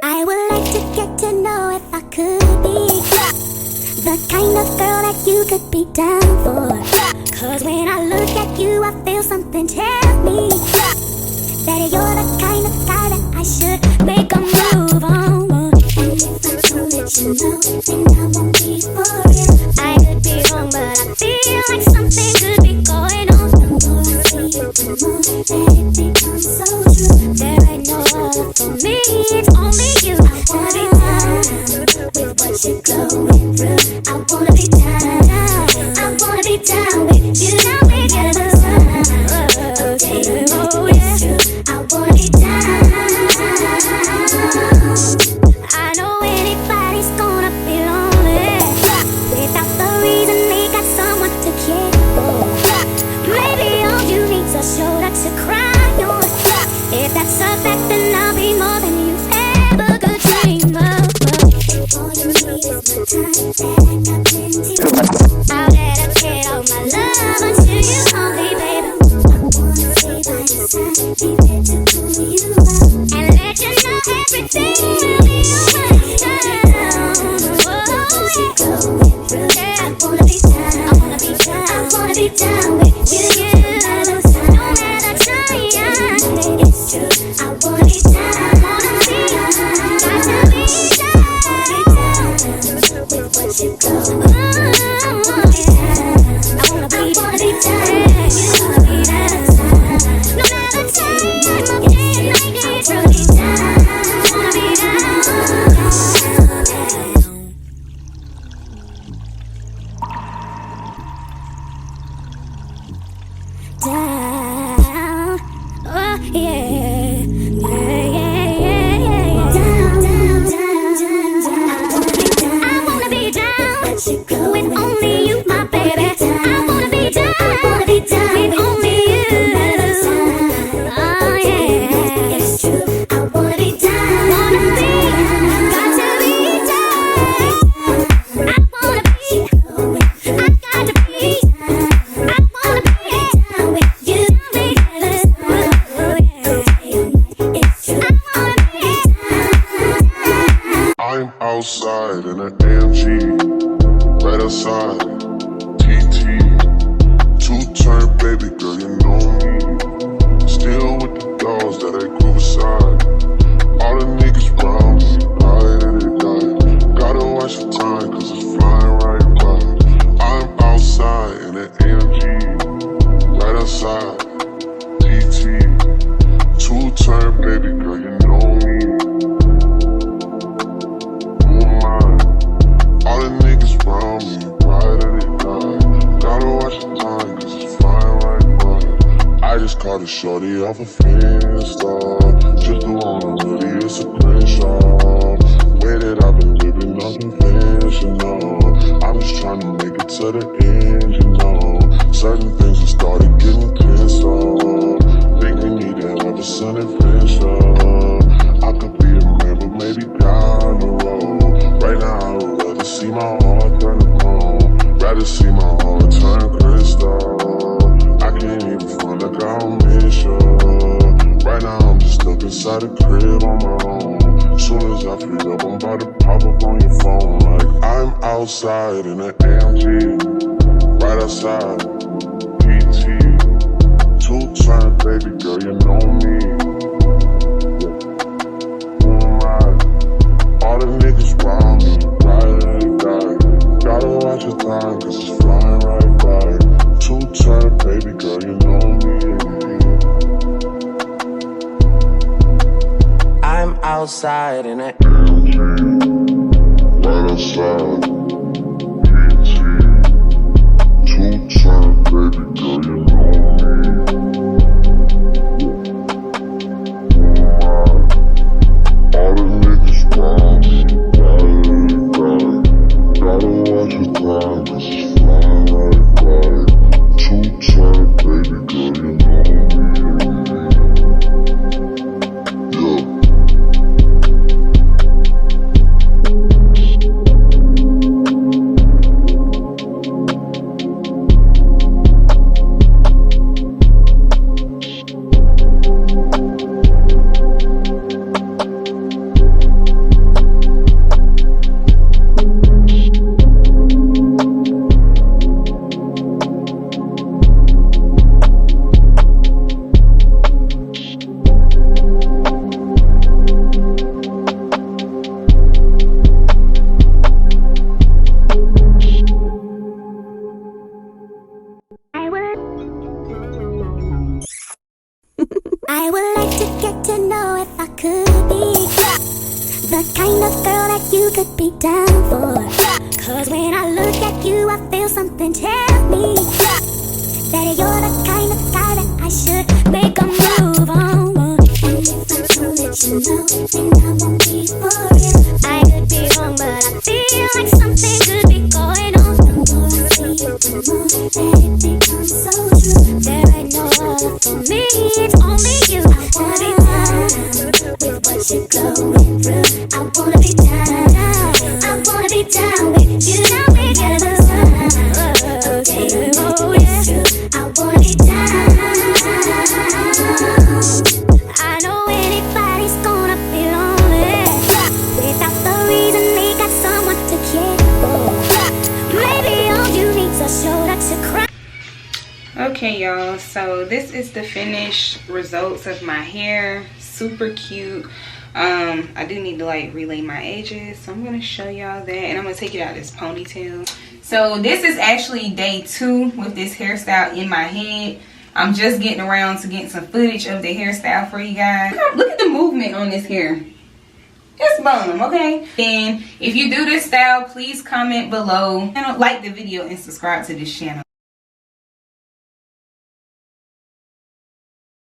I would like to get to know if I could be the kind of girl that you could be down for. Cause when I look at you, I feel something tell me that you're the kind of guy that I should make a move on. And if I don't let you know, then I won't be for real. I could be wrong, but I feel like something could be going on. The more I see you, the more that it becomes so true. There ain't no other for me, it's only you. I wanna be down with what you're going through. I wanna be down, I wanna be down with you. Now we're together. Okay, oh yeah, I wanna be down. I know anybody's gonna be lonely without the reason they got someone to care for. Maybe all you need's a shoulder to cry on. If that's a fact, then I'll be more than you've ever could dream of. All you need is my time that I got plenty of. I'll dedicate all my love unto you only, baby. I wanna stay by your side, be there to pull you up and let you know everything will be alright down. Oh yeah, I wanna be down, I wanna be down, I wanna be down with you. No matter time, it's true. I wanna be down, I wanna be down, got to be down with what you go. I wanna be down, I wanna be down, you wanna be down. No matter time, okay, like it's really down. I wanna be down. Down, oh yeah, down. I wanna be down with only you, my baby. I wanna be down with only you. Oh yeah, it's true. I wanna be down, got to be down. I wanna be, I got to be. I wanna be down with you, baby. Oh yeah, it's true. I wanna be down. I'm outside in an AMG, right outside, TT, two-turn baby girl, you know me. Still with the dolls that I grew beside. All the niggas round me, right and they die. Gotta watch the time, cause it's flying right by. I'm outside in an AMG, right outside, TT, two-turn baby girl, you know me. All the niggas round me, right and they die. Gotta watch the time, cause it's flying right by. I just caught a shorty off a Finsta. Just the one really, it's a crenshaw. Way that I've been living unconventional. I'm just trying to make it to the end, you know. Certain things have started getting pissed off. Think we need to have a sun adventure. I could be a man, but maybe down the road. Right now I would rather see my heart turn to chrome. Rather see my heart turn crystal. I can't even front like I don't miss you. Right now I'm just stuck inside the crib on my own. Soon as I free up, I'm about to pop up on your phone. Like I'm outside in an AMG, right outside, PT, two-turn baby girl, you know me. All the niggas round me, right and die. Gotta watch the time, cause it's flying right by. Two-turn baby girl, you know me. I'm outside in an AMG, right outside, PT, two-turn baby girl, you know me. All the niggas round me, right and die. Gotta watch the time, cause it's flying right by. Two-turn baby girl, you know me. Yeah. could be the kind of girl that you could be down for. Cause when I look at you, I feel something tell me that you're the kind of guy that I should make a move on. And if I don't let you know, then I won't be for real. I could be wrong, but I feel like something could be going on. The more I see you, the more that it becomes so true. There ain't no other for me, it's only you. I wanna be down with what you're going through. I wanna be down, I wanna be down with you. Now we're together. Oh yeah, I wanna be down. I know anybody's gonna be lonely without the reason they got someone to care for. Maybe all you need's a shoulder to cry. Okay, y'all, so this is the finished results of my hair. Super cute. I do need to like relay my edges, so I'm gonna show y'all that, and I'm gonna take it out of this ponytail. So this is actually day 2 with this hairstyle in my head. I'm just getting around to getting some footage of the hairstyle for you guys. Look at the movement on this hair. It's bomb, okay? And if you do this style, please comment below and like the video and subscribe to this channel.